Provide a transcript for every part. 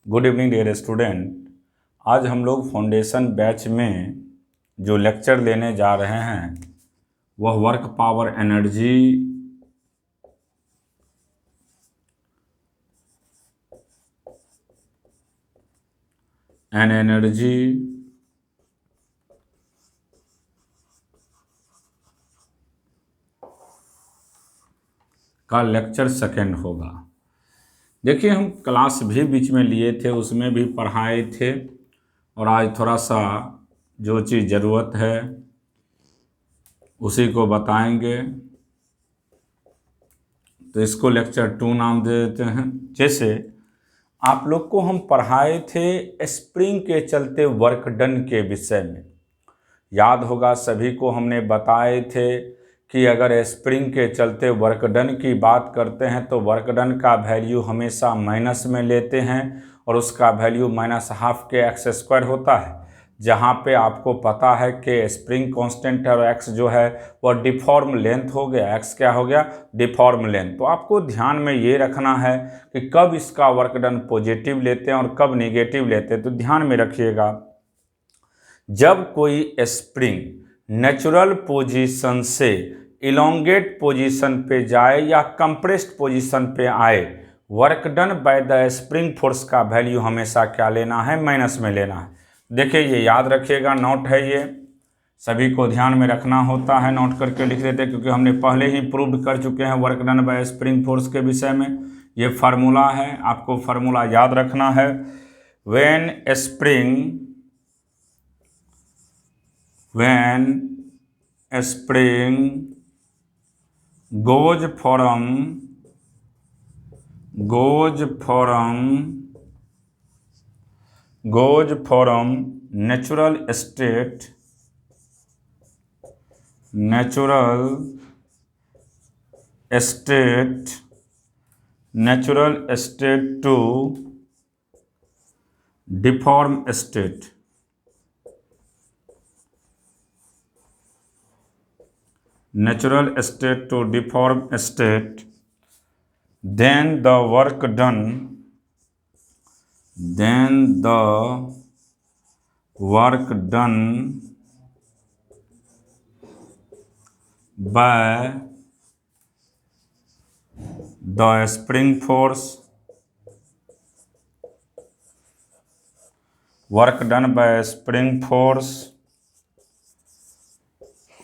Good evening dear student. आज हम लोग फाउंडेशन बैच में जो लेक्चर लेने जा रहे हैं वह work power energy and energy का लेक्चर सेकेंड होगा। देखिए, हम क्लास भी बीच में लिए थे, उसमें भी पढ़ाए थे और आज थोड़ा सा जो चीज़ ज़रूरत है उसी को बताएंगे। तो इसको लेक्चर 2 नाम दे देते हैं। जैसे आप लोग को हम पढ़ाए थे स्प्रिंग के चलते वर्क डन के विषय में, याद होगा सभी को हमने बताए थे कि अगर स्प्रिंग के चलते वर्क डन की बात करते हैं तो वर्क डन का वैल्यू हमेशा माइनस में लेते हैं और उसका वैल्यू -12 के एक्स स्क्वायर होता है, जहाँ पे आपको पता है कि स्प्रिंग कांस्टेंट है और एक्स जो है वह डिफॉर्म लेंथ हो गया। एक्स क्या हो गया? Deform length. तो आपको ध्यान में ये रखना है कि कब इसका वर्क डन पॉजिटिव लेते हैं और कब निगेटिव लेते हैं। तो ध्यान में रखिएगा, जब कोई स्प्रिंग नेचुरल पोजीशन से इलोंगेट पोजीशन पे जाए या कंप्रेस्ड पोजीशन पे आए, work done by the spring force का वैल्यू हमेशा क्या लेना है? माइनस में लेना है। देखिए, ये याद रखिएगा, नोट है, ये सभी को ध्यान में रखना होता है, नोट करके लिख देते, क्योंकि हमने पहले ही प्रूव कर चुके हैं work done bye spring force के विषय में। ये फार्मूला है, आपको फार्मूला याद रखना है। When spring goes from natural state to deform state, natural state to deform state, then the work done by the spring force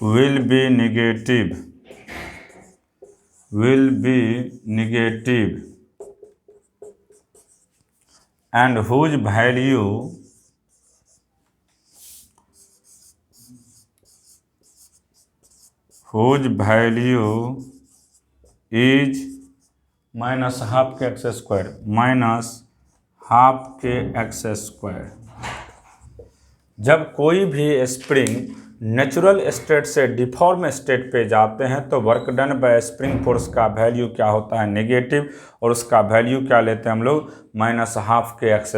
will be negative and whose value is -12 के x square. जब कोई भी spring natural state से deform state पे जाते हैं तो work done bye spring force का वैल्यू क्या होता है? नेगेटिव, और उसका वैल्यू क्या लेते हैं हम लोग? -12 के एक्स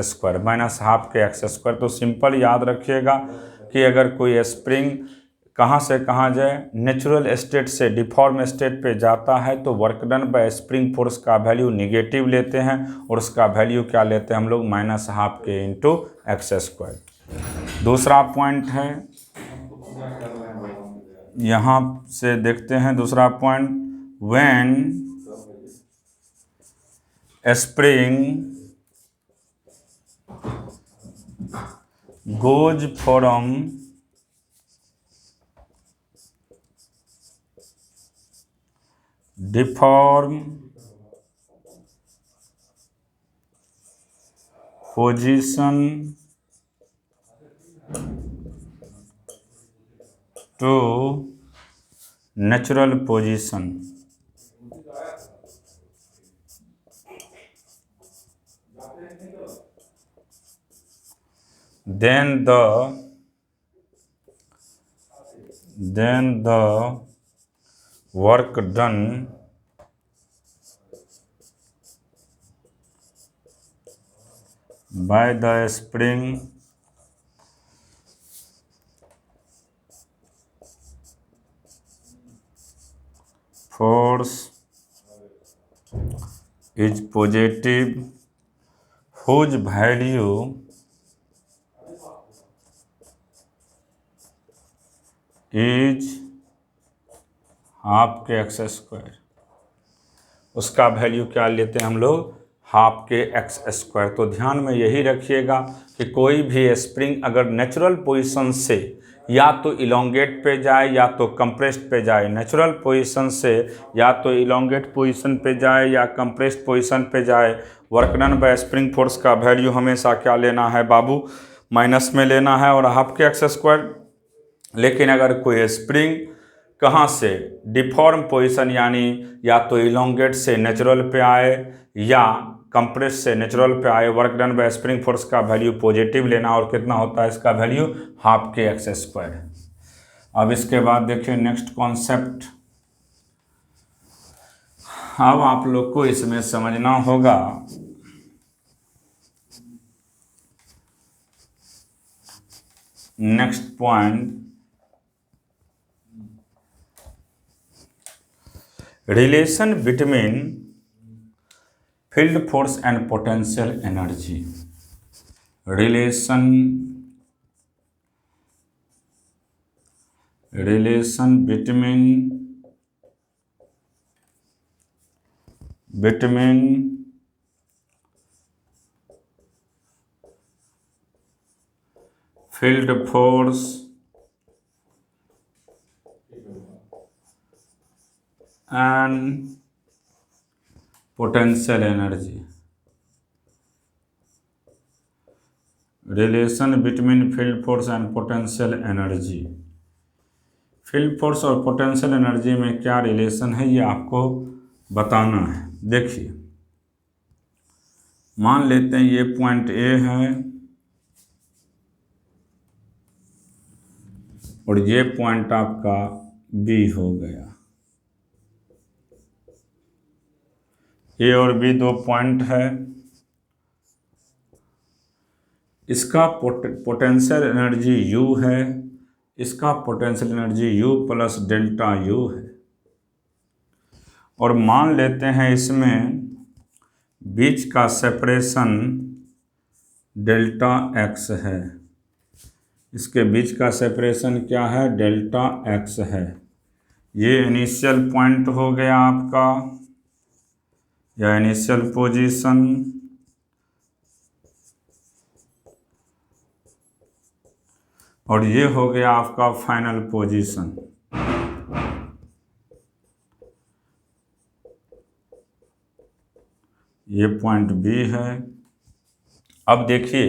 स्क्वायर। तो सिंपल याद रखिएगा कि अगर कोई स्प्रिंग कहाँ से कहाँ जाए, नेचुरल स्टेट से डिफॉर्म स्टेट पे जाता है तो work done bye spring force का वैल्यू निगेटिव लेते हैं और उसका वैल्यू क्या लेते हैं हम लोग? -12 के इंटू एक्स स्क्वायर। दूसरा पॉइंट है, यहाँ से देखते हैं दूसरा point. When spring goes from deform position to natural position, then the work done by the spring force is positive whose value is half के एक्स स्क्वायर, उसका वैल्यू क्या लेते हैं हम लोग, हाफ के एक्स स्क्वायर। तो ध्यान में यही रखिएगा कि कोई भी स्प्रिंग अगर नेचुरल पोजीशन से या तो इलोंगेट पे जाए या तो कंप्रेस्ड पे जाए, नेचुरल पोजीशन से या तो इलोंगेट पोजीशन पे जाए या कंप्रेस्ड पोजीशन पे जाए, work done bye spring force का वैल्यू हमेशा क्या लेना है बाबू, माइनस में लेना है और हाफ के एक्स स्क्वायर। लेकिन अगर कोई स्प्रिंग कहाँ से डिफॉर्म पोजीशन यानी या तो इलोंगेट से नेचुरल पे आए या कंप्रेस से नेचुरल पे आए, work done bye spring force का वैल्यू पॉजिटिव लेना और कितना होता है इसका वैल्यू, हाफ के एक्स स्क्वायर। अब इसके बाद देखिए नेक्स्ट कॉन्सेप्ट, अब आप लोग को इसमें समझना होगा next point, relation between field force and potential energy. Relation between field force and potential energy. Relation between field force and potential energy. Field force और पोटेंशियल एनर्जी में क्या रिलेशन है ये आपको बताना है। देखिए मान लेते हैं ये पॉइंट ए है और ये पॉइंट आपका बी हो गया। ए और बी दो पॉइंट है, इसका पोटेंशियल एनर्जी U है, इसका potential energy U plus delta U है। और मान लेते हैं इसमें बीच का सेपरेशन डेल्टा x है, इसके बीच का सेपरेशन क्या है, डेल्टा x है। ये इनिशियल पॉइंट हो गया आपका या इनिशियल पोजीशन, और ये हो गया आपका फाइनल पोजीशन। ये पॉइंट बी है। अब देखिए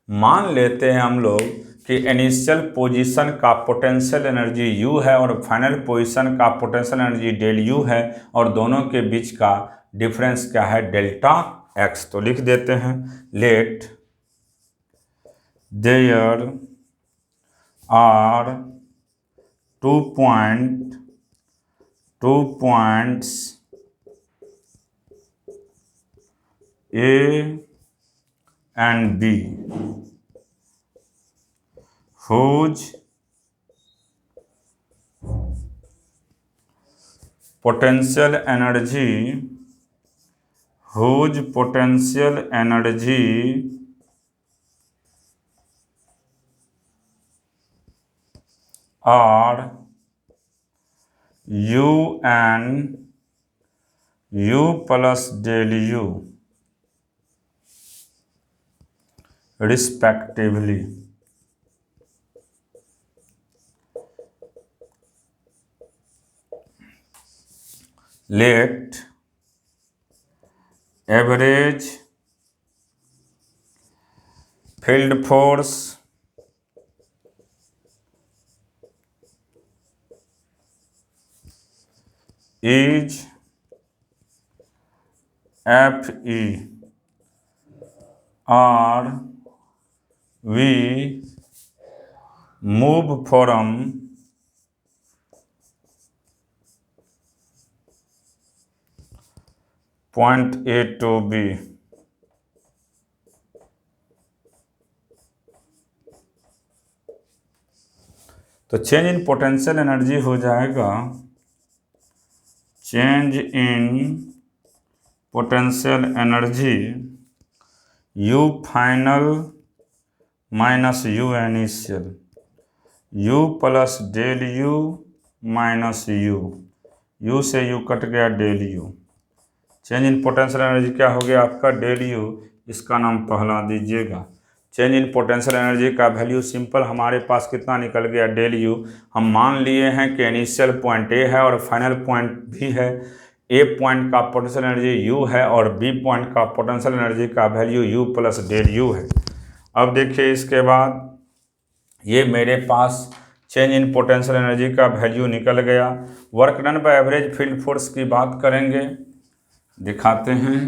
मान लेते हैं हम लोग कि इनिशियल पोजीशन का पोटेंशियल एनर्जी U है और फाइनल पोजीशन का पोटेंशियल एनर्जी डेल U है और दोनों के बीच का डिफरेंस क्या है, डेल्टा x। तो लिख देते हैं let there are two points A and B whose potential energy are U and U plus del U respectively। Let average field force is Fe or we move from point A to B। तो change in potential energy हो जाएगा, change in potential energy U final minus U initial, U plus del U minus U से U कट गया, del U. Change in potential energy क्या हो गया आपका, डेल यू, इसका नाम पहला दीजिएगा। चेंज इन पोटेंशियल एनर्जी का वैल्यू सिंपल हमारे पास कितना निकल गया, डेल यू। हम मान लिए हैं कि इनिशियल पॉइंट ए है और फाइनल पॉइंट भी है। ए पॉइंट का पोटेंशियल एनर्जी यू है और बी पॉइंट का पोटेंशियल एनर्जी का value U plus del U है। अब देखिए इसके बाद ये मेरे पास चेंज इन पोटेंशियल एनर्जी का वैल्यू निकल गया। Work done by average field force की बात करेंगे, दिखाते हैं।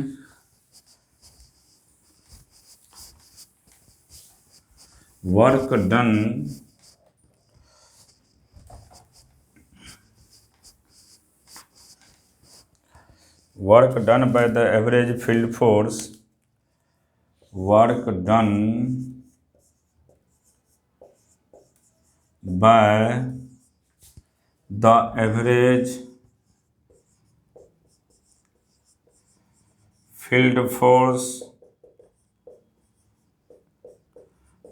Work done by the average field force, work done by the average field force,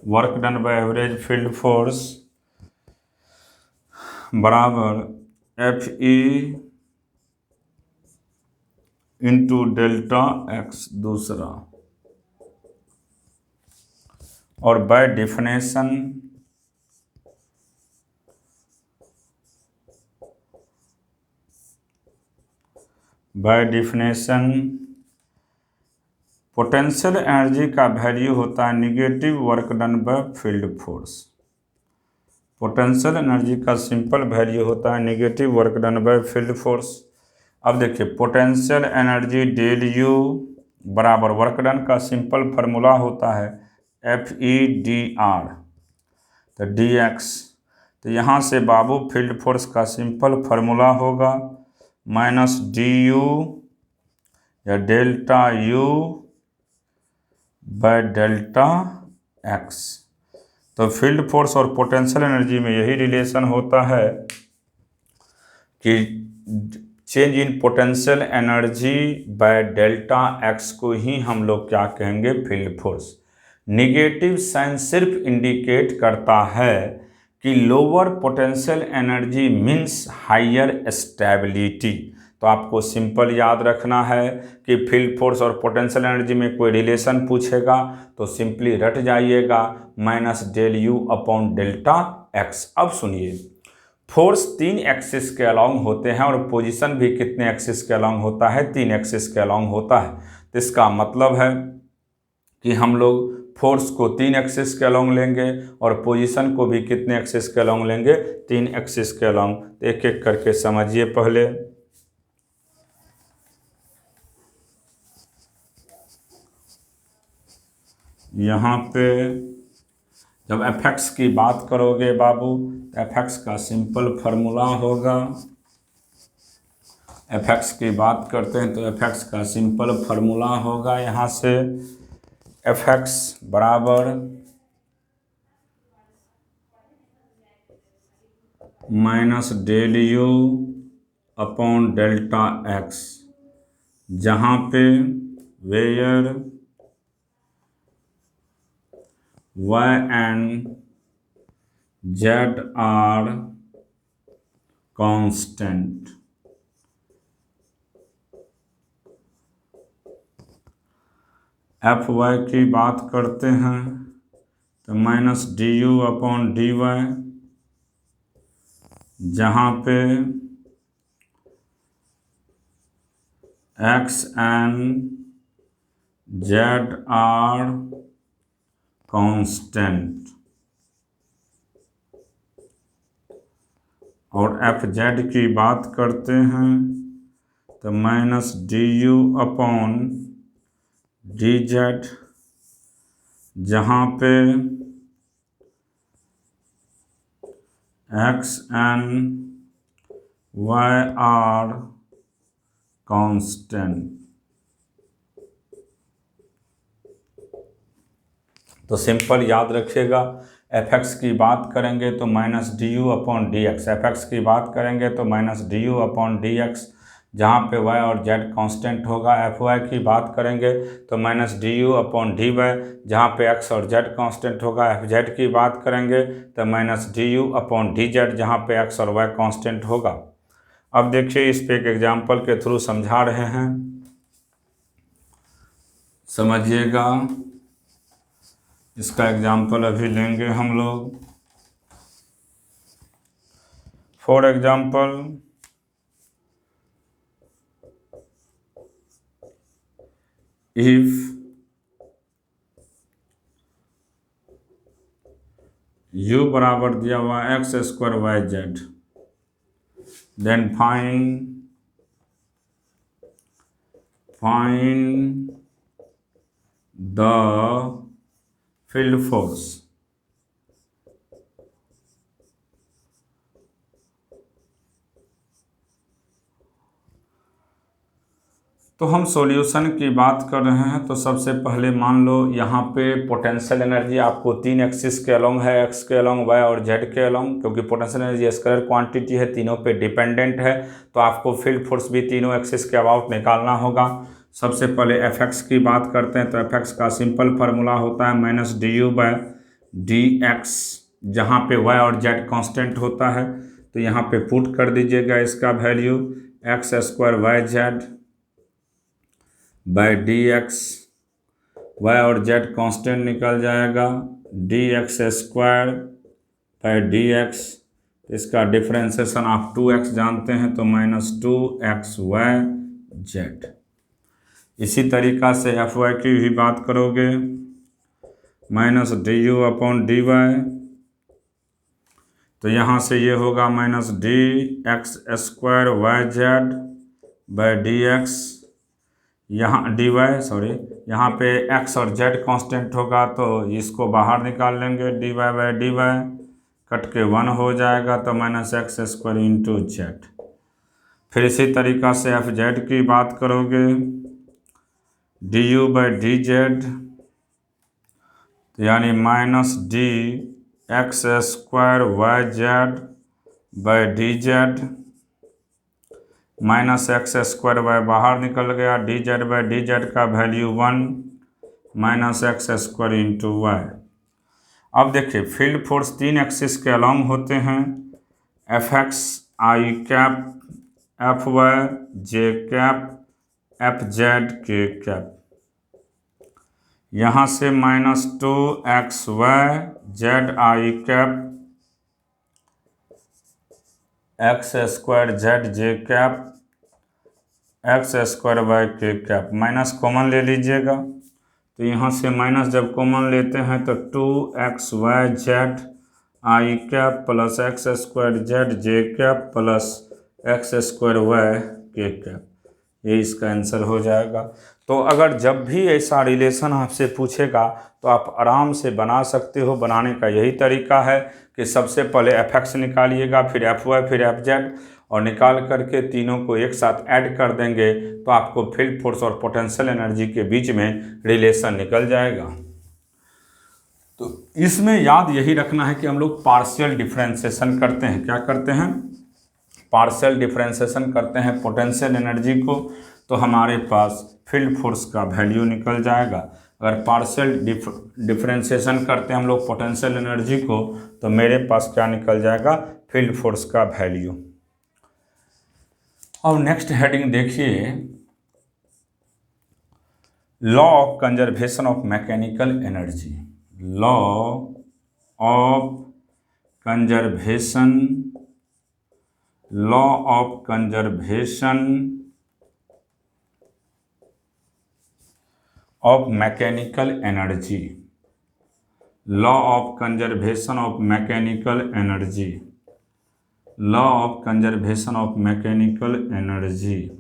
work done by average field force बराबर F E into delta x दूसरा, और bye definition potential energy का value होता है negative work done by field force. Potential energy का simple value होता है negative work done by field force. अब देखिए पोटेंशियल एनर्जी डेल यू बराबर वर्क डन का सिंपल फार्मूला होता है एफ ई डी आर, तो डी एक्स। तो यहाँ से बाबू फील्ड फोर्स का सिंपल फार्मूला होगा माइनस डी यू या delta U by delta X. तो फील्ड फोर्स और पोटेंशियल एनर्जी में यही रिलेशन होता है कि change in potential energy by delta X को ही हम लोग क्या कहेंगे, फील्ड फोर्स। निगेटिव साइन सिर्फ इंडिकेट करता है कि lower potential energy means higher stability. तो आपको सिंपल याद रखना है कि फील्ड फोर्स और पोटेंशियल एनर्जी में कोई रिलेशन पूछेगा तो सिंपली रट जाइएगा minus del U upon delta x. अब सुनिए, फोर्स 3 एक्सिस के अलॉन्ग होते हैं और पोजीशन भी कितने एक्सिस के अलॉन्ग होता है, 3 एक्सिस के अलॉन्ग होता है। तो इसका मतलब है कि हम लोग फोर्स को 3 एक्सिस के अलॉन्ग लेंगे और पोजीशन को भी कितने एक्सिस के अलॉन्ग लेंगे, 3 एक्सिस के अलॉन्ग। एक एक करके समझिए। पहले यहाँ पे जब एफ एक्स की बात करोगे बाबू, एफ एक्स का सिंपल फार्मूला होगा, एफ एक्स की बात करते हैं तो एफ एक्स का सिंपल फार्मूला होगा यहाँ से एफ एक्स बराबर minus del U upon delta X, जहाँ पे where y and z are constant। F Y की बात करते हैं तो minus D U upon D Y, जहाँ पे X and Z are constant, और एफ जेड की बात करते हैं तो minus D U upon D Z, जहाँ पे X and Y are constant. तो सिंपल याद रखिएगा, एफ एक्स की बात करेंगे तो minus D U upon D X, F X की बात करेंगे तो minus D U upon D X, जहाँ पे y और z कांस्टेंट होगा। Fy की बात करेंगे तो माइनस du/dy, जहाँ पे x और z कांस्टेंट होगा। Fz की बात करेंगे तो माइनस du/dz, जहाँ पे x और y कांस्टेंट होगा। अब देखिए इस पे एक एग्जाम्पल के थ्रू समझा रहे हैं, समझिएगा। इसका एग्जाम्पल अभी लेंगे हम लोग। फॉर एग्जाम्पल, इफ u बराबर दिया हुआ x² yz, then find the field force. तो हम सॉल्यूशन की बात कर रहे हैं। तो सबसे पहले मान लो यहाँ पे पोटेंशियल एनर्जी आपको 3 एक्सिस के अलोंग है, x के अलोंग, y और z के अलोंग, क्योंकि पोटेंशियल एनर्जी स्केलर क्वांटिटी है, तीनों पे डिपेंडेंट है। तो आपको फील्ड फोर्स भी तीनों एक्सिस के अबाउट निकालना होगा। सबसे पहले Fx की बात करते हैं। तो Fx का सिंपल फार्मूला होता है माइनस du/dx, जहाँ पे y और z कांस्टेंट होता है। तो यहाँ पे पुट कर दीजिएगा इसका value x² yz by dx, y और z कांस्टेंट निकल जाएगा, dx² बाई dx। इसका डिफ्रेंसिएशन आप 2x जानते हैं तो माइनस 2xyz। इसी तरीक़ा से Fy की भी बात करोगे, माइनस du/dy, तो यहाँ से ये होगा minus dx² yz by dx, यहाँ यहाँ पे x और z कांस्टेंट होगा तो इसको बाहर निकाल लेंगे, dy/dy कट के 1 हो जाएगा, तो माइनस x² इंटू z। फिर इसी तरीक़ा से Fz की बात करोगे, du/dz, यानी minus dx² yz by dz, minus x² बाहर निकल गया, dz/dz का value 1 minus x² into Y. अब देखिए फील्ड फोर्स 3 एक्सिस के अलोंग होते हैं, Fx i cap, Fy j cap, Fz k cap. यहाँ से minus 2xy z i cap, x² z j cap, x² y k cap, minus common ले लीजिएगा। तो यहाँ से माइनस जब कॉमन लेते हैं तो 2xy z i cap plus x² z j cap plus x² y k cap, ये इसका आंसर हो जाएगा। तो अगर जब भी ऐसा रिलेशन आपसे पूछेगा तो आप आराम से बना सकते हो। बनाने का यही तरीका है कि सबसे पहले Fx निकालिएगा, फिर Fy, फिर Fz, और निकाल करके तीनों को एक साथ ऐड कर देंगे तो आपको फील्ड फोर्स और पोटेंशियल एनर्जी के बीच में रिलेशन निकल जाएगा। तो इसमें याद यही रखना है कि हम लोग पार्शियल डिफरेंशिएशन करते हैं। क्या करते हैं? पार्शियल डिफरेंशिएशन करते हैं पोटेंशियल एनर्जी को, तो हमारे पास फील्ड फोर्स का वैल्यू निकल जाएगा। अगर पार्शियल डिफरेंशिएशन करते हैं हम लोग पोटेंशियल एनर्जी को, तो मेरे पास क्या निकल जाएगा? फील्ड फोर्स का वैल्यू। अब नेक्स्ट हेडिंग देखिए, law of conservation of mechanical energy. Law of conservation, law of conservation of mechanical energy, law of conservation of mechanical energy, law of conservation of mechanical energy,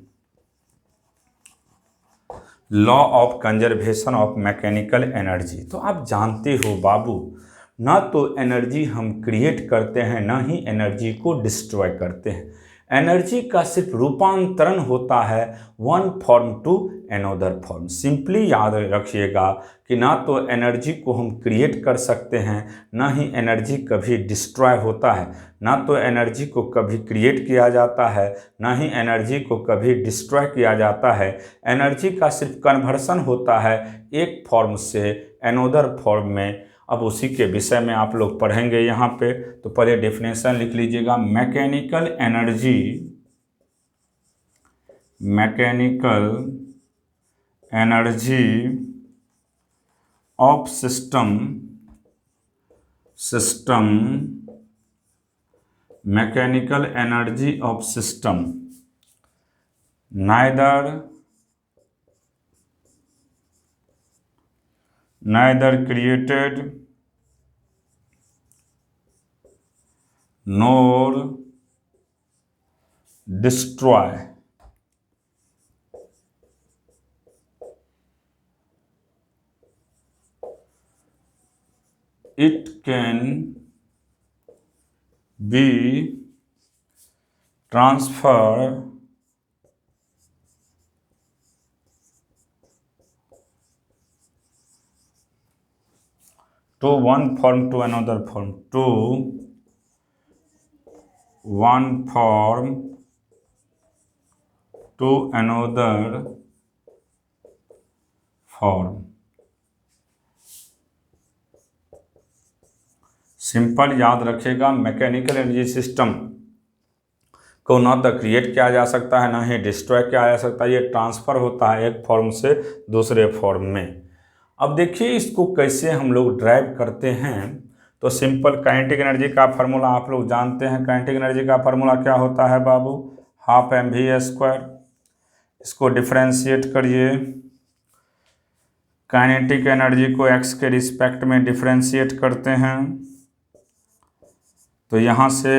law of conservation of mechanical energy. तो आप जानते हो बाबू, ना तो energy हम create करते हैं, ना ही एनर्जी को डिस्ट्रॉय करते हैं। एनर्जी का सिर्फ रूपांतरण होता है one form to another form. Simply याद रखिएगा कि ना तो एनर्जी को हम क्रिएट कर सकते हैं, ना ही एनर्जी कभी डिस्ट्रॉय होता है। ना तो एनर्जी को कभी क्रिएट किया जाता है, ना ही एनर्जी को कभी डिस्ट्रॉय किया जाता है। एनर्जी का सिर्फ कन्वर्सन होता है एक फॉर्म से अनदर फॉर्म में। अब उसी के विषय में आप लोग पढ़ेंगे यहाँ पे। तो पहले डेफिनेशन लिख लीजिएगा। Mechanical energy of system mechanical energy of system neither created nor destroy. It can be transferred to one form to another form, to one form to another form। Simple याद रखिएगा, मैकेनिकल एनर्जी सिस्टम को ना तो create किया जा सकता है, ना ही डिस्ट्रॉय किया जा सकता है। ये ट्रांसफ़र होता है एक फॉर्म से दूसरे फॉर्म में। अब देखिए इसको कैसे हम लोग ड्राइव करते हैं। तो सिंपल काइनेटिक एनर्जी का फार्मूला आप लोग जानते हैं। काइनेटिक एनर्जी का फार्मूला क्या होता है बाबू? Half mv²। इसको डिफ्रेंशिएट करिए। काइनेटिक एनर्जी को x के रिस्पेक्ट में डिफ्रेंशिएट करते हैं तो यहाँ से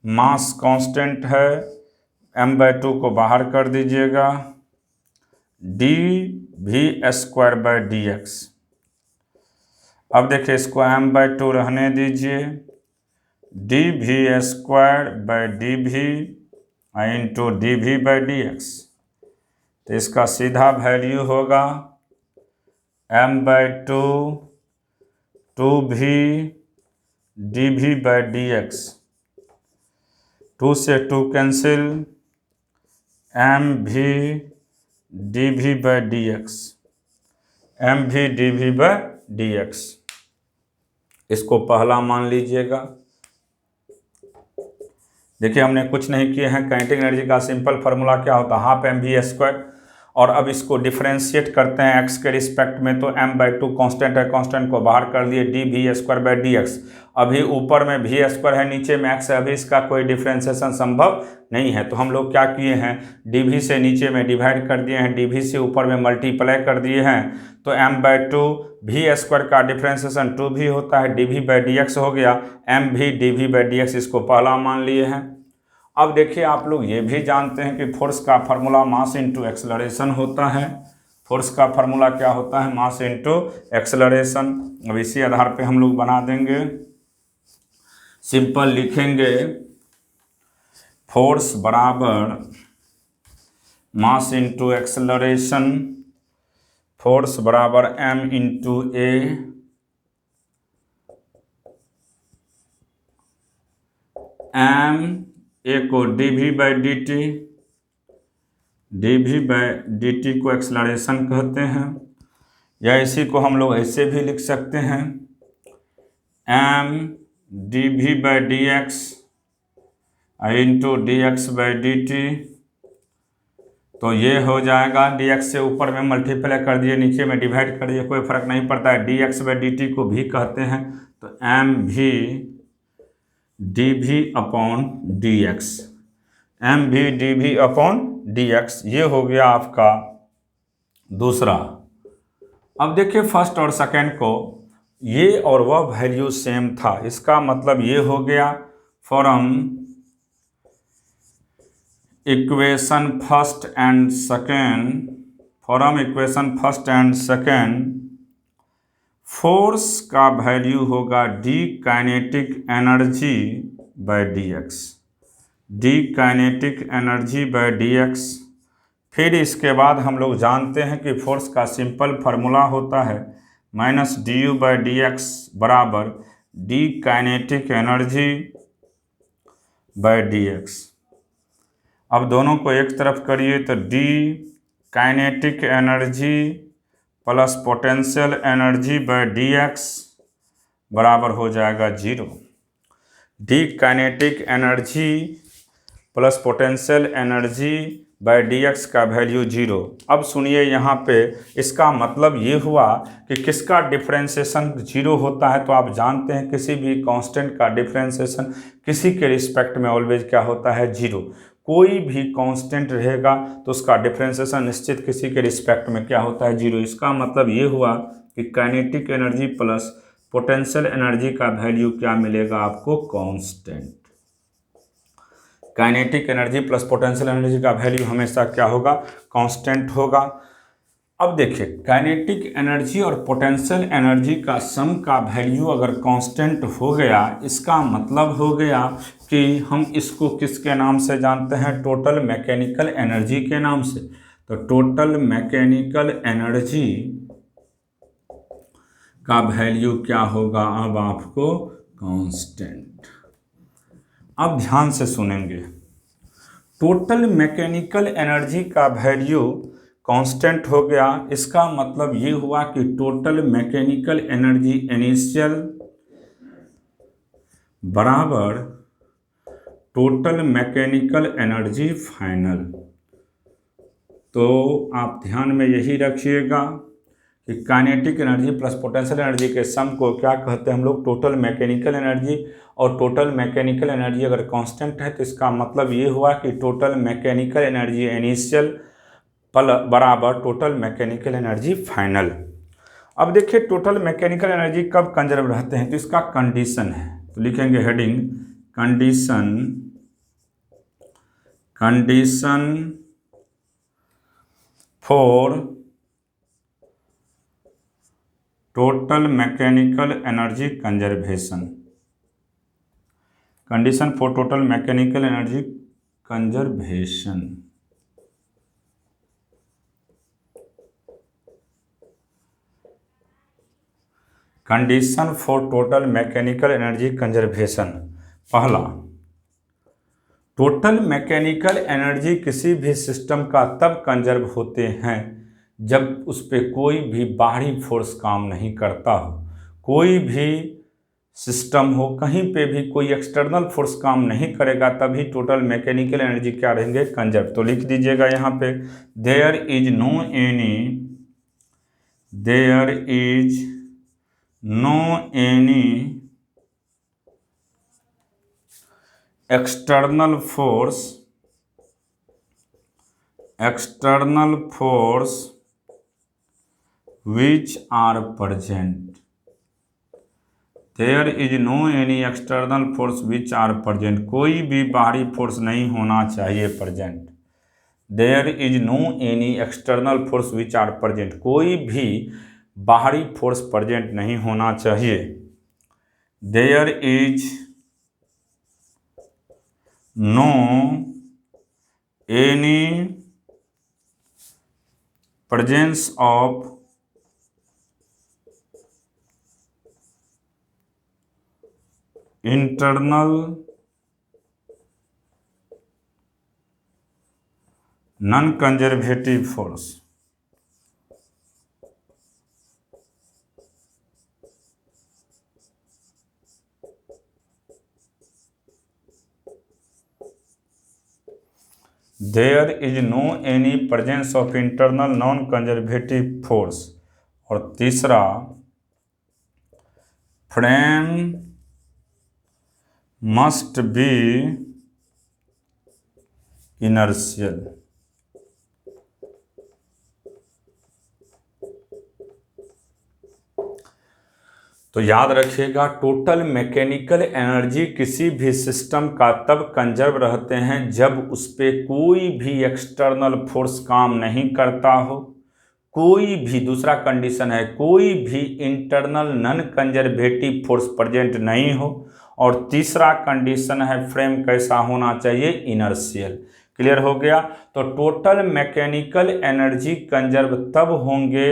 मास कांस्टेंट है, m/2 को बाहर कर दीजिएगा, dv²/dx। अब देखिए इसको m/2 रहने दीजिए, dv²/dv इंटू dv/dx। तो इसका सीधा वैल्यू होगा m/2 2v dv/dx। 2 से 2 cancel, mv dv/dx, mv dv/dx। इसको पहला मान लीजिएगा। देखिए हमने कुछ नहीं किए हैं। काइनेटिक एनर्जी का सिंपल फार्मूला क्या होता है? Half mv²। और अब इसको डिफरेंशिएट करते हैं x के रिस्पेक्ट में, तो m/2 कांस्टेंट है, कांस्टेंट को बाहर कर लिए, dv²/dx। अभी ऊपर में v² है, नीचे में x है, अभी इसका कोई डिफरेंशिएशन संभव नहीं है। तो हम लोग क्या किए हैं? dv से नीचे में डिवाइड कर दिए हैं, dv से ऊपर में मल्टीप्लाई कर दिए हैं। तो m/2 v² का डिफरेंशिएशन 2v होता है, dv/dx हो गया, mv dv/dx। इसको पहला मान लिए हैं। अब देखिए आप लोग ये भी जानते हैं कि फोर्स का फार्मूला मास इंटू एक्सेलरेशन होता है। फोर्स का फार्मूला क्या होता है? Mass into acceleration. अब इसी आधार पे हम लोग बना देंगे। सिंपल लिखेंगे, फोर्स बराबर मास इंटू एक्सेलरेशन, फोर्स बराबर m इंटू a को dv/dt, dv/dt को एक्सेलरेशन कहते हैं। या इसी को हम लोग ऐसे भी लिख सकते हैं, m dv/dx इंटू dx/dt। तो ये हो जाएगा, dx से ऊपर में मल्टीप्लाई कर दिए, नीचे में डिवाइड कर दिए, कोई फर्क नहीं पड़ता है। dx/dt को भी कहते हैं, तो mv dv/dx, mv dv/dx। ये हो गया आपका दूसरा। अब देखिए फर्स्ट और सेकंड को ये और वह वैल्यू सेम था। इसका मतलब ये हो गया from equation first and second, force का वैल्यू होगा d kinetic energy, D kinetic energy by D X. फिर इसके बाद हम लोग जानते हैं कि फोर्स का सिंपल फार्मूला होता है minus D u by d x बराबर d kinetic energy by D x. अब दोनों को एक तरफ करिए तो d kinetic energy plus potential energy by D x बराबर हो जाएगा 0। D kinetic energy plus potential energy by D x का वैल्यू 0। अब सुनिए यहाँ पे इसका मतलब ये हुआ कि किसका डिफरेंशिएशन 0 होता है। तो आप जानते हैं किसी भी कांस्टेंट का डिफरेंशिएशन किसी के रिस्पेक्ट में ऑलवेज क्या होता है 0। कोई भी कांस्टेंट रहेगा तो उसका डिफरेंशिएशन निश्चित किसी के रिस्पेक्ट में क्या होता है 0। इसका मतलब ये हुआ कि kinetic energy plus potential energy का वैल्यू क्या मिलेगा आपको constant. Kinetic energy plus potential energy का वैल्यू हमेशा क्या होगा कांस्टेंट होगा। अब देखिए काइनेटिक एनर्जी और पोटेंशियल एनर्जी का सम का वैल्यू अगर कांस्टेंट हो गया इसका मतलब हो गया कि हम इसको किसके नाम से जानते हैं टोटल मैकेनिकल एनर्जी के नाम से। तो टोटल मैकेनिकल एनर्जी का वैल्यू क्या होगा अब आपको कांस्टेंट। अब ध्यान से सुनेंगे टोटल मैकेनिकल एनर्जी का वैल्यू कांस्टेंट हो गया इसका मतलब ये हुआ कि टोटल मैकेनिकल एनर्जी इनिशियल बराबर टोटल मैकेनिकल एनर्जी फाइनल। तो आप ध्यान में यही रखिएगा कि kinetic energy plus potential energy के सम को क्या कहते हैं हम लोग टोटल मैकेनिकल एनर्जी। और टोटल मैकेनिकल एनर्जी अगर कांस्टेंट है तो इसका मतलब ये हुआ कि टोटल मैकेनिकल एनर्जी इनिशियल बराबर टोटल मैकेनिकल एनर्जी फाइनल। अब देखिए टोटल मैकेनिकल एनर्जी कब कंजर्व रहते हैं तो इसका कंडीशन है। तो लिखेंगे heading condition for total mechanical energy conservation. Condition for total mechanical energy conservation. Condition for total mechanical energy conservation. पहला टोटल मैकेनिकल एनर्जी किसी भी सिस्टम का तब कंजर्व होते हैं जब उस पर कोई भी बाहरी फोर्स काम नहीं करता हो। कोई भी सिस्टम हो कहीं पे भी कोई एक्सटर्नल फोर्स काम नहीं करेगा तभी टोटल मैकेनिकल एनर्जी क्या रहेंगे कंजर्व। तो लिख दीजिएगा यहाँ पे there is no any external force which are present। There is no any external force which are present. कोई भी बाहरी फोर्स नहीं होना चाहिए present. There is no any external force which are present. कोई भी बाहरी फोर्स प्रेजेंट नहीं होना चाहिए। There is no any presence of internal non conservative force. There is no any presence of internal non conservative force. और तीसरा frame must be inertial. तो याद रखिएगा टोटल मैकेनिकल एनर्जी किसी भी सिस्टम का तब कंजर्व रहते हैं जब उस पर कोई भी एक्सटर्नल फोर्स काम नहीं करता हो। कोई भी, दूसरा कंडीशन है, कोई भी internal non conservative force present नहीं हो। और तीसरा कंडीशन है फ्रेम कैसा होना चाहिए, इनर्शियल। क्लियर हो गया। तो टोटल मैकेनिकल एनर्जी कंजर्व तब होंगे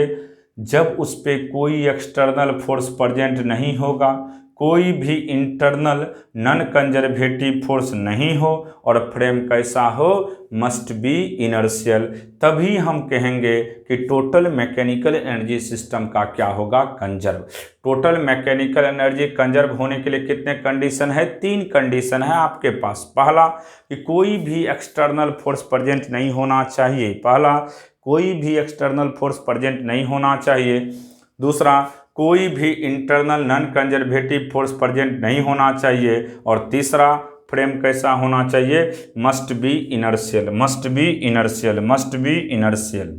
जब उस पर कोई एक्सटर्नल फोर्स प्रेजेंट नहीं होगा, कोई भी इंटरनल नॉन कंजर्वेटिव फोर्स नहीं हो, और फ्रेम कैसा हो, मस्ट बी इनर्शियल। तभी हम कहेंगे कि टोटल मैकेनिकल एनर्जी सिस्टम का क्या होगा, conserve. Total mechanical energy conserve होने के लिए कितने कंडीशन है, 3 कंडीशन है आपके पास। पहला कि कोई भी एक्सटर्नल फोर्स प्रेजेंट नहीं होना चाहिए, पहला कोई भी एक्सटर्नल फोर्स प्रेजेंट नहीं होना चाहिए। दूसरा, कोई भी internal non conservative force present नहीं होना चाहिए। और तीसरा, फ्रेम कैसा होना चाहिए, must be inertial, must be inertial, must be inertial.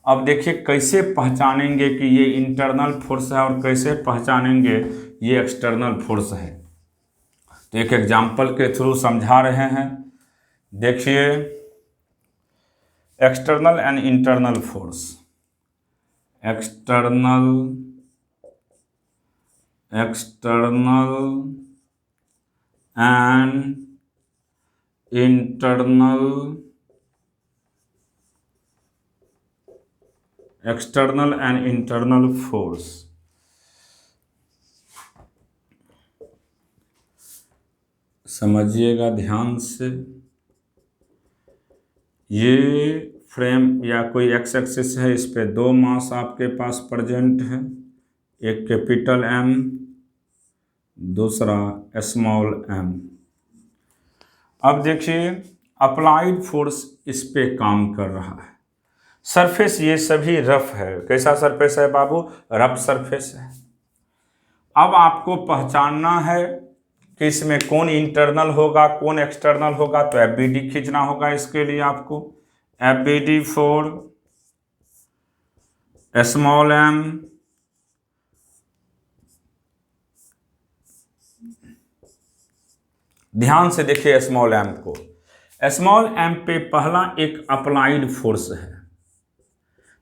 अब देखिए कैसे पहचानेंगे कि ये इंटरनल फोर्स है और कैसे पहचानेंगे ये एक्सटर्नल फोर्स है। तो एक एग्जाम्पल के थ्रू समझा रहे हैं। देखिए, external and internal force, external and internal, external and internal force. समझिएगा ध्यान से। ये फ्रेम या कोई एक्स एक्सिस है, इस पे 2 मास आपके पास प्रेजेंट है, एक कैपिटल एम, दूसरा स्मॉल एम। अब देखिए अप्लाइड फोर्स इस पे काम कर रहा है। सरफेस ये सभी रफ है। कैसा सरफेस है बाबू, रफ सरफेस है। अब आपको पहचानना है कि इसमें कौन इंटरनल होगा कौन एक्सटर्नल होगा। तो एफबीडी खींचना होगा इसके लिए आपको। एफबीडी फॉर स्मॉल एम ध्यान से देखिए स्मॉल एम को। स्मॉल एम पे पहला एक अप्लाइड फोर्स है।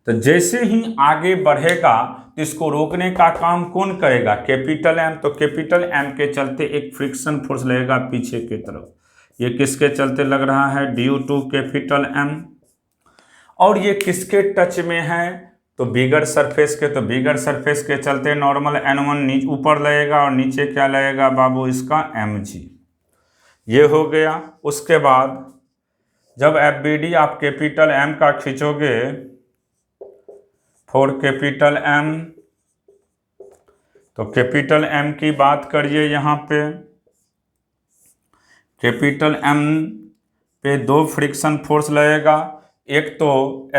तो जैसे ही आगे बढ़ेगा तो इसको रोकने का काम कौन करेगा, कैपिटल एम। तो कैपिटल एम के चलते एक फ्रिक्शन फोर्स लगेगा पीछे की तरफ। ये किसके चलते लग रहा है, ड्यू टू कैपिटल एम। और ये किसके टच में है, तो बिगर सरफेस के। तो बिगर सरफेस के चलते नॉर्मल N1 ऊपर लगेगा और नीचे क्या लगेगा बाबू, इसका mg। ये हो गया। उसके बाद जब एफबीडी आप कैपिटल एम का खींचोगे फॉर कैपिटल एम, तो कैपिटल एम की बात करिए यहाँ पे। कैपिटल एम पे 2 फ्रिक्शन फोर्स लगेगा। एक तो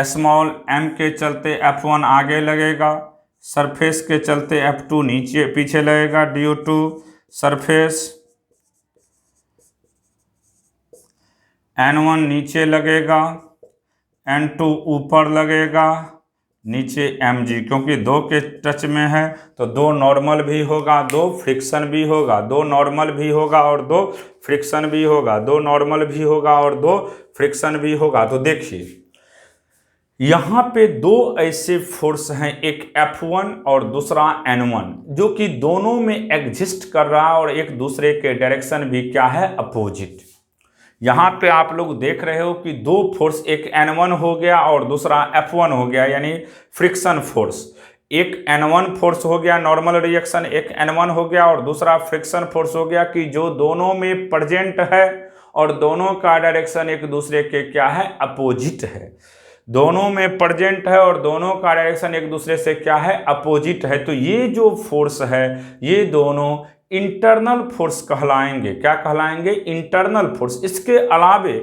स्मॉल एम के चलते F1 आगे लगेगा, सरफेस के चलते F2 नीचे पीछे लगेगा ड्यू टू सरफेस। N1 नीचे लगेगा, N2 ऊपर लगेगा, नीचे mg। क्योंकि 2 के टच में है तो 2 नॉर्मल भी होगा 2 फ्रिक्शन भी होगा, 2 नॉर्मल भी होगा और 2 फ्रिक्शन भी होगा, 2 नॉर्मल भी होगा और 2 फ्रिक्शन भी होगा। तो देखिए यहाँ पे 2 ऐसे फोर्स हैं, एक F1 और दूसरा N1, जो कि दोनों में एग्जिस्ट कर रहा है और एक दूसरे के डायरेक्शन भी क्या है, अपोजिट। यहाँ पे आप लोग देख रहे हो कि 2 फोर्स, एक N1 हो गया और दूसरा F1 हो गया, यानी फ्रिक्शन फोर्स। एक N1 फोर्स हो गया नॉर्मल रिएक्शन, एक N1 हो गया और दूसरा फ्रिक्शन फोर्स हो गया, कि जो दोनों में प्रेजेंट है और दोनों का डायरेक्शन एक दूसरे के क्या है, अपोजिट है। दोनों में प्रेजेंट है और दोनों का डायरेक्शन एक दूसरे से क्या है, अपोजिट है। तो ये जो फोर्स है ये दोनों इंटरनल फोर्स कहलाएंगे। क्या कहलाएंगे, इंटरनल फोर्स। इसके अलावे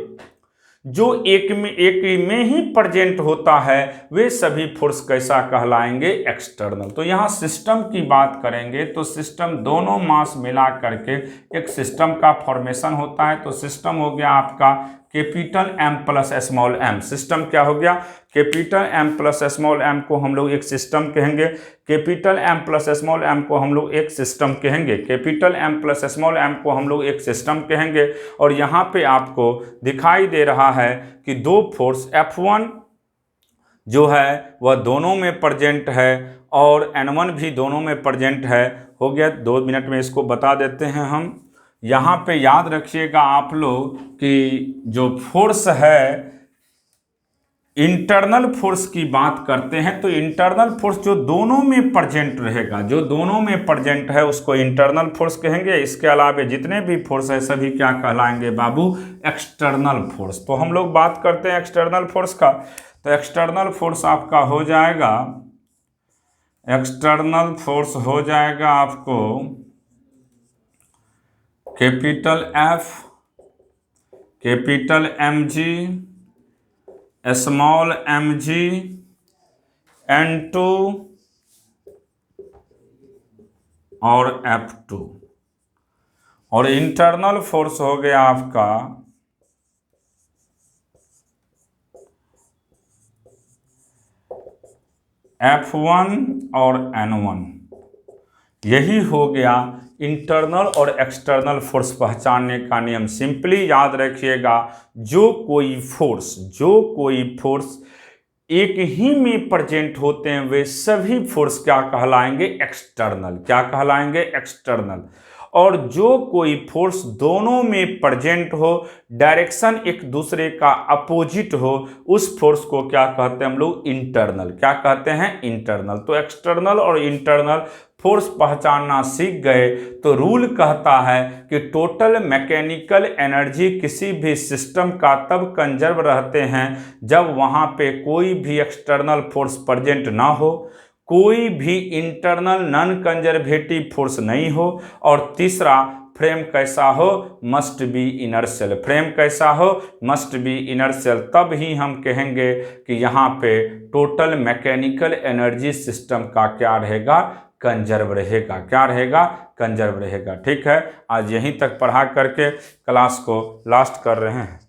जो एक में ही प्रेजेंट होता है वे सभी फोर्स कैसा कहलाएंगे, एक्सटर्नल। तो यहाँ सिस्टम की बात करेंगे तो सिस्टम दोनों मास मिला करके एक सिस्टम का फॉर्मेशन होता है। तो सिस्टम हो गया आपका capital M plus small M. System क्या हो गया, capital M plus small M को हम लोग एक सिस्टम कहेंगे। Capital M plus small M को हम लोग एक सिस्टम कहेंगे। Capital M plus small M को हम लोग एक सिस्टम कहेंगे। और यहाँ पे आपको दिखाई दे रहा है कि 2 फोर्स F1 जो है वह दोनों में प्रेजेंट है और N1 भी दोनों में प्रेजेंट है। हो गया, 2 मिनट में इसको बता देते हैं हम। यहाँ पे याद रखिएगा आप लोग कि जो फोर्स है, इंटरनल फोर्स की बात करते हैं तो इंटरनल फोर्स जो दोनों में प्रेजेंट रहेगा, जो दोनों में प्रेजेंट है उसको इंटरनल फोर्स कहेंगे। इसके अलावा जितने भी फोर्स है सभी क्या कहलाएंगे बाबू, एक्सटर्नल फोर्स। तो हम लोग बात करते हैं एक्सटर्नल फोर्स का, तो एक्सटर्नल फोर्स आपका हो जाएगा, एक्सटर्नल फोर्स हो जाएगा आपको capital F, capital mg, small mg, N2 और F2। और इंटरनल फोर्स हो गया आपका F1 और N1। यही हो गया इंटरनल और एक्सटर्नल फोर्स पहचानने का नियम। सिंपली याद रखिएगा, जो कोई फोर्स एक ही में प्रेजेंट होते हैं वे सभी फोर्स क्या कहलाएंगे, एक्सटर्नल। क्या कहलाएंगे, एक्सटर्नल। और जो कोई फोर्स दोनों में प्रेजेंट हो, डायरेक्शन एक दूसरे का अपोजिट हो, उस फोर्स को क्या कहते हैं हम लोग, इंटरनल। क्या कहते हैं, इंटरनल। तो एक्सटर्नल और इंटरनल फोर्स पहचानना सीख गए तो रूल कहता है कि टोटल मैकेनिकल एनर्जी किसी भी सिस्टम का तब कंजर्व रहते हैं जब वहाँ पे कोई भी एक्सटर्नल फोर्स प्रेजेंट ना हो, कोई भी इंटरनल नॉन कंजर्वेटिव फोर्स नहीं हो, और तीसरा फ्रेम कैसा हो, मस्ट बी इनर्शियल। फ्रेम कैसा हो, मस्ट बी इनर्शियल। तब ही हम कहेंगे कि यहाँ पे टोटल मैकेनिकल एनर्जी सिस्टम का क्या रहेगा, कंजर्व रहेगा। क्या रहेगा, कंजर्व रहेगा। ठीक है, आज यहीं तक पढ़ा करके क्लास को लास्ट कर रहे हैं।